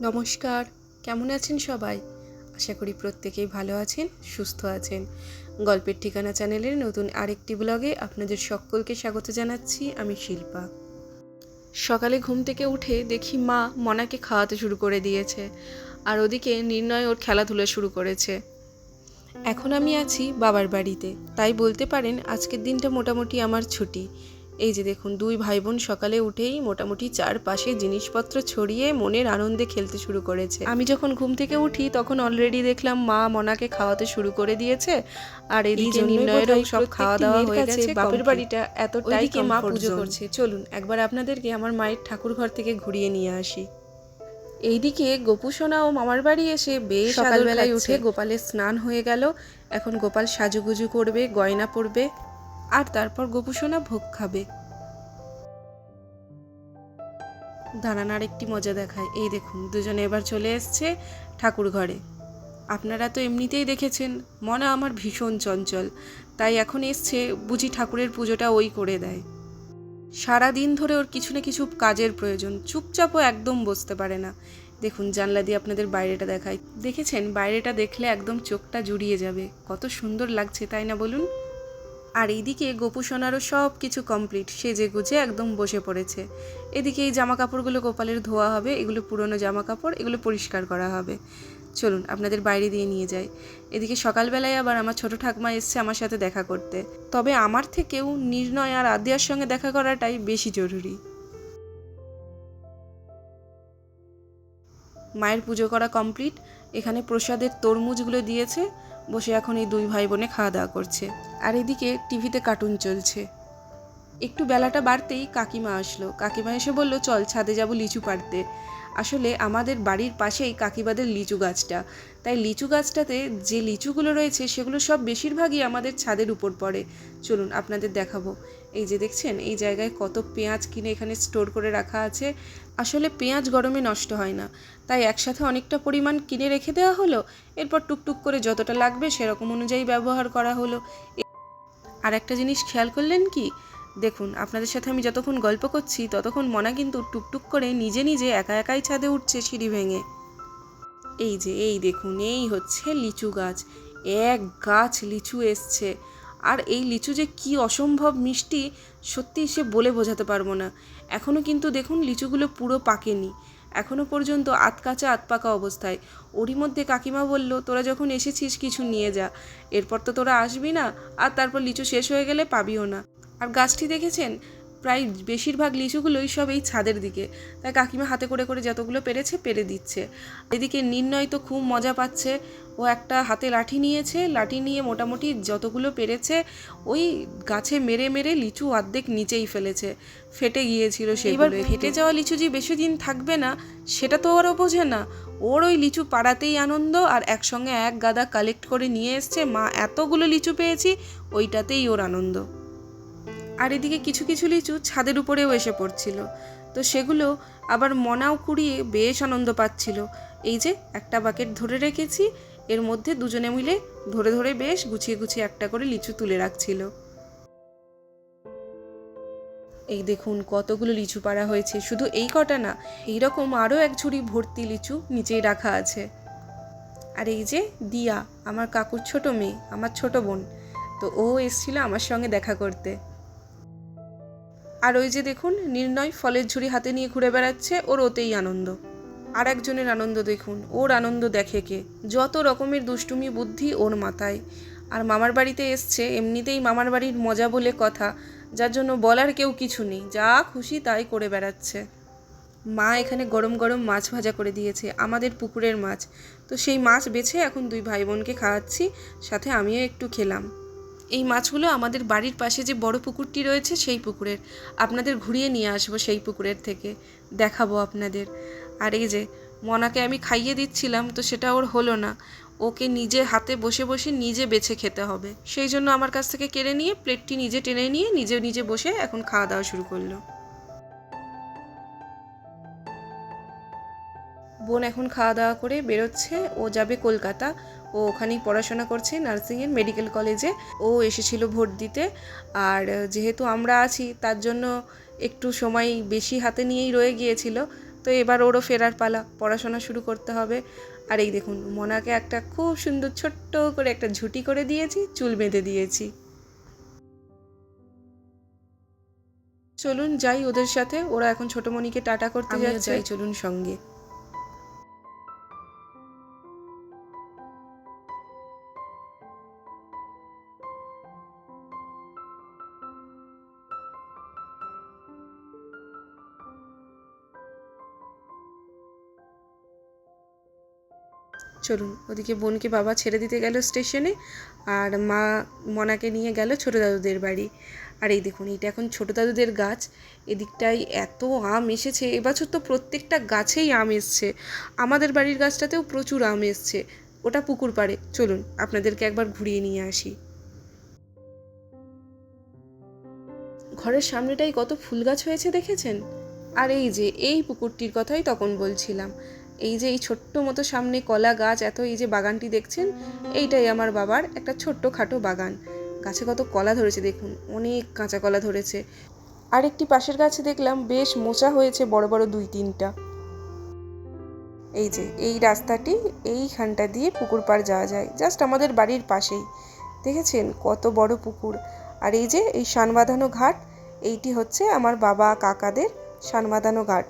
নমস্কার, কেমন আছেন সবাই? আশা করি প্রত্যেকেই ভালো আছেন, সুস্থ আছেন। গল্পের ঠিকানা চ্যানেলের নতুন আরেকটি ব্লগে আপনাদের সকলকে স্বাগত জানাচ্ছি। আমি শিল্পা। সকালে ঘুম থেকে উঠে দেখি মা মনাকে খাওয়াতে শুরু করে দিয়েছে, আর ওদিকে নির্ণয় ওর খেলাধুলা শুরু করেছে। এখন আমি আছি বাবার বাড়িতে, তাই বলতে পারেন আজকের দিনটা মোটামুটি আমার ছুটি। এই যে দেখুন, দুই ভাই বোন সকালে উঠেই মোটামুটি চারপাশে জিনিসপত্র ছড়িয়ে মনের আনন্দে খেলতে শুরু করেছে। আমি যখন ঘুম থেকে উঠি তখন অলরেডি দেখলাম মা মনাকে খাওয়াতে শুরু করে দিয়েছে, আর এদিকে নির্ণয়েরও সব খাওয়া দাওয়া হয়ে গেছে। বাপের বাড়িটা এতটাই মা পুজো করছে। চলুন একবার আপনাদেরকে আমার মায়ের ঠাকুর ঘর থেকে ঘুরিয়ে নিয়ে আসি। এইদিকে গোপু সোনা ও মামার বাড়ি এসে বেশ সকালবেলায় উঠে গোপালের স্নান হয়ে গেল। এখন গোপাল সাজুগুজু করবে, গয়না পরবে, আর তারপর গোপু সোনা ভোগ খাবে। দাঁড়ান আর একটি মজা দেখায়। এই দেখুন, দুজনে এবার চলে এসছে ঠাকুর ঘরে। আপনারা তো এমনিতেই দেখেছেন মনা আমার ভীষণ চঞ্চল, তাই এখন এসছে বুঝি ঠাকুরের পুজোটা ওই করে দেয়। সারা দিন ধরে ওর কিছু না কিছু কাজের প্রয়োজন, চুপচাপও একদম বসতে পারে না। দেখুন জানলা দিয়ে আপনাদের বাইরেটা দেখাই। দেখেছেন, বাইরেটা দেখলে একদম চোখটা জুড়িয়ে যাবে, কত সুন্দর লাগছে তাই না বলুন? আর এইদিকে গোপু সোনারও সব কিছু কমপ্লিট, সেজে গুজে একদম বসে পড়েছে। এদিকে এই জামা কাপড়গুলো গোপালের ধোয়া হবে, এগুলো পুরনো জামা কাপড়, এগুলো পরিষ্কার করা হবে। চলুন আপনাদের বাইরে দিয়ে নিয়ে যাই। এদিকে সকালবেলায় আবার আমার ছোট ঠাকুমা এসছে আমার সাথে দেখা করতে, তবে আমার থেকেও নির্ণয় আর আদ্যার সঙ্গে দেখা করাটাই বেশি জরুরি। মায়ের পুজো করা কমপ্লিট। এখানে প্রসাদের তরমুজগুলো দিয়েছে, বসে এখন এই দুই ভাই বোনে খাওয়া দাওয়া করছে। আর এদিকে টিভিতে কার্টুন চলছে। একটু বেলাটা বাড়তেই কাকিমা আসলো। কাকিমা এসে বলল, চল ছাদে যাব লিচু পাড়তে। আসলে আমাদের বাড়ির পাশেই কাকিবাদের লিচু গাছটা, তাই লিচু গাছটাতে যে লিচুগুলো রয়েছে সেগুলো সব বেশিরভাগই আমাদের ছাদের উপর পড়ে। চলুন আপনাদের দেখাবো। এই যে দেখছেন, এই জায়গায় কত পেঁয়াজ কিনে এখানে স্টোর করে রাখা আছে। আসলে পেঁয়াজ গরমে নষ্ট হয় না, তাই একসাথে অনেকটা পরিমাণ কিনে রেখে দেওয়া হলো। এরপর টুকটুক করে যতটা লাগবে সেরকম অনুযায়ী ব্যবহার করা হলো। আর একটা জিনিস খেয়াল করলেন কি? দেখুন, আপনাদের সাথে আমি যতক্ষণ গল্প করছি ততক্ষণ মনা কিন্তু টুকটুক করে নিজে নিজে একা একাই ছাদে উঠছে সিঁড়ি ভেঙে। এই যে এই দেখুন, এই হচ্ছে লিচু গাছ। এক গাছ লিচু এসছে, আর এই লিচু যে কি অসম্ভব মিষ্টি, সত্যি সে বলে বোঝাতে পারবো না। এখনও কিন্তু দেখুন লিচুগুলো পুরো পাকেনি, এখনও পর্যন্ত আধকাঁচা আধপাকা অবস্থায়। ওরই মধ্যে কাকিমা বলল, তোরা যখন এসেছিস কিছু নিয়ে যা, এরপর তো তোরা আসবি না, আর তারপর লিচু শেষ হয়ে গেলে পাবিও না। আর গাছটি দেখেছেন, প্রায় বেশিরভাগ লিচুগুলোই সব এই ছাদের দিকে, তাই কাকিমা হাতে করে করে যতগুলো পেরেছে পেরে দিচ্ছে। এদিকে নির্ণয় তো খুব মজা পাচ্ছে। ও একটা হাতে লাঠি নিয়েছে, লাঠি নিয়ে মোটামুটি যতগুলো পেরেছে ওই গাছে মেরে মেরে লিচু অর্ধেক নিচেই ফেলেছে, ফেটে গিয়েছিল সেগুলো। এবার ফেটে যাওয়া লিচু যে বেশি দিন থাকবে না সেটা তো ওরও বোঝে না। ওর ওই লিচু পাড়াতেই আনন্দ, আর একসঙ্গে এক গাদা কালেক্ট করে নিয়ে এসছে। মা এতগুলো লিচু পেয়েছি, ওইটাতেই ওর আনন্দ। আর এদিকে কিছু কিছু লিচু ছাদের উপরেও এসে পড়ছিল, তো সেগুলো আবার মনাও কুড়িয়ে বেশ আনন্দ পাচ্ছিল। এই যে একটা বাকেট ধরে রেখেছি, এর মধ্যে দুজনে মিলে ধরে ধরে বেশ গুছিয়ে গুছিয়ে একটা করে লিচু তুলে রাখছিল। এই দেখুন কতগুলো লিচু পাড়া হয়েছে, শুধু এই কটা না, এইরকম আরও এক ঝুড়ি ভর্তি লিচু নিচেই রাখা আছে। আর এই যে দিয়া, আমার কাকুর ছোট মেয়ে, আমার ছোট বোন, তো ও এসেছিল আমার সঙ্গে দেখা করতে। আর ওই যে দেখুন নির্ণয় ফলের ঝুড়ি হাতে নিয়ে ঘুরে বেড়াচ্ছে, ওর ওতেই আনন্দ। আর একজনের আনন্দ দেখুন, ওর আনন্দ দেখে কে, যত রকমের দুষ্টুমি বুদ্ধি ওর মাথায়। আর মামার বাড়িতে এসছে, এমনিতেই মামার বাড়ির মজা বলে কথা, যার জন্য বলার কেউ কিছু নেই, যা খুশি তাই করে বেড়াচ্ছে। মা এখানে গরম গরম মাছ ভাজা করে দিয়েছে, আমাদের পুকুরের মাছ, তো সেই মাছ বেছে এখন দুই ভাই বোনকে খাওয়াচ্ছি, সাথে আমিও একটু খেলাম। এই মাছগুলো আমাদের বাড়ির পাশে যে বড় পুকুরটি রয়েছে সেই পুকুরের, আপনাদের ঘুরিয়ে নিয়ে আসবো সেই পুকুরের থেকে, দেখাবো আপনাদের। আর এই যে মনাকে আমি খাইয়ে দিচ্ছিলাম, তো সেটা ওর হলো না, ওকে নিজে হাতে বসে বসে নিজে বেছে খেতে হবে, সেই জন্য আমার কাছ থেকে কেড়ে নিয়ে প্লেটটি নিজে টেনে নিয়ে নিজে নিজে বসে এখন খাওয়া দাওয়া শুরু করলো। বোন এখন খাওয়া দাওয়া করে বেরোচ্ছে, ও যাবে কলকাতা। ও ওখানেই পড়াশোনা করছে নার্সিংয়ের মেডিকেল কলেজে। ও এসেছিল ভোট দিতে, আর যেহেতু আমরা আছি তার জন্য একটু সময় বেশি হাতে নিয়েই রয়ে গিয়েছিল, তো এবার ওরও ফেরার পালা, পড়াশোনা শুরু করতে হবে। আর এই দেখুন মনাকে একটা খুব সুন্দর ছোট্ট করে একটা ঝুঁটি করে দিয়েছি, চুল বেঁধে দিয়েছি। চলুন যাই ওদের সাথে, ওরা এখন ছোটমণিকে টাটা করতে যাচ্ছে, যাই চলুন সঙ্গে। চলুন, ওদিকে বোনকে বাবা ছেড়ে দিতে গেল স্টেশনে, আর মা মনাকে নিয়ে গেল ছোটো দাদুদের বাড়ি। আর এই দেখুন এটা এখন ছোটো দাদুদের গাছ, এদিকটায় এত আম এসেছে এবছর, তো প্রত্যেকটা গাছেই আম এসছে। আমাদের বাড়ির গাছটাতেও প্রচুর আম এসছে, ওটা পুকুর পাড়ে। চলুন আপনাদেরকে একবার ঘুরিয়ে নিয়ে আসি। ঘরের সামনেটাই কত ফুল গাছ হয়েছে দেখেছেন? আর এই যে এই পুকুরটির কথাই তখন বলছিলাম, এই যে এই ছোট্ট মতো সামনে কলা গাছ, এত এই যে বাগানটি দেখছেন, এইটাই আমার বাবার একটা ছোট্ট খাটো বাগান। গাছে কত কলা ধরেছে দেখুন, অনেক কাঁচা কলা ধরেছে। আর একটি পাশের গাছে দেখলাম বেশ মোচা হয়েছে, বড় বড় 2-3টা। এই যে এই রাস্তাটি, এইখানটা দিয়ে পুকুর পাড় যাওয়া যায়, জাস্ট আমাদের বাড়ির পাশেই। দেখেছেন কত বড় পুকুর। আর এই যে এই শান বাঁধানো ঘাট, এইটি হচ্ছে আমার বাবা কাকাদের শান বাঁধানো ঘাট।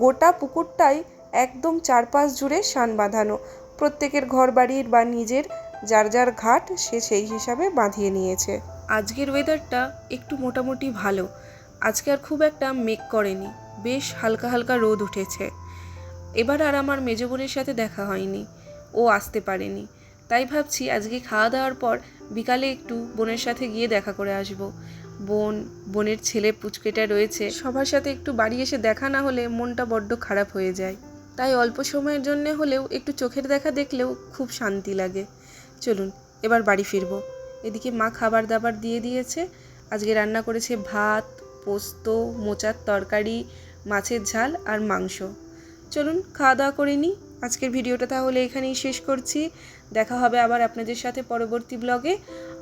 গোটা পুকুরটাই একদম চারপাশ জুড়ে শান বাঁধানো, প্রত্যেকের ঘর বাড়ির বা নিজের যার যার ঘাট সে সেই হিসাবে বাঁধিয়ে নিয়েছে। আজকের ওয়েদারটা একটু মোটামুটি ভালো, আজকে আর খুব একটা মেঘ করেনি, বেশ হালকা হালকা রোদ উঠেছে। এবার আর আমার মেজ বোনের সাথে দেখা হয়নি, ও আসতে পারেনি, তাই ভাবছি আজকে খাওয়া দাওয়ার পর বিকালে একটু বোনের সাথে গিয়ে দেখা করে আসব। বোনের ছেলে পুচকেটা রয়েছে, সবার সাথে একটু বাড়ি এসে দেখা না হলে মনটা বড্ড খারাপ হয়ে যায়, তাই অল্প সময়ের জন্য হলেও একটু চোখের দেখা দেখলেও খুব শান্তি লাগে। চলুন এবার বাড়ি ফিরবো। এদিকে মা খাবার দাবার দিয়ে দিয়েছে, আজকে রান্না করেছে ভাত, পোস্ত, মোচার তরকারি, মাছের ঝাল আর মাংস। চলুন খাওয়া দাওয়া করে নিই। আজকের ভিডিওটা তাহলে এখানেই শেষ করছি, দেখা হবে আবার আপনাদের সাথে পরবর্তী ব্লগে।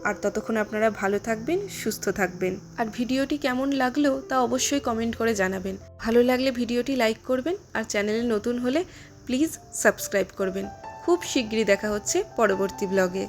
আর ততক্ষণ আপনারা ভালো থাকবেন, সুস্থ থাকবেন। আর ভিডিওটি কেমন লাগলো তা অবশ্যই কমেন্ট করে জানাবেন। ভালো লাগলে ভিডিওটি লাইক করবেন, আর চ্যানেলে নতুন হলে প্লিজ সাবস্ক্রাইব করবেন। খুব শিগগিরই দেখা হচ্ছে পরবর্তী ব্লগে।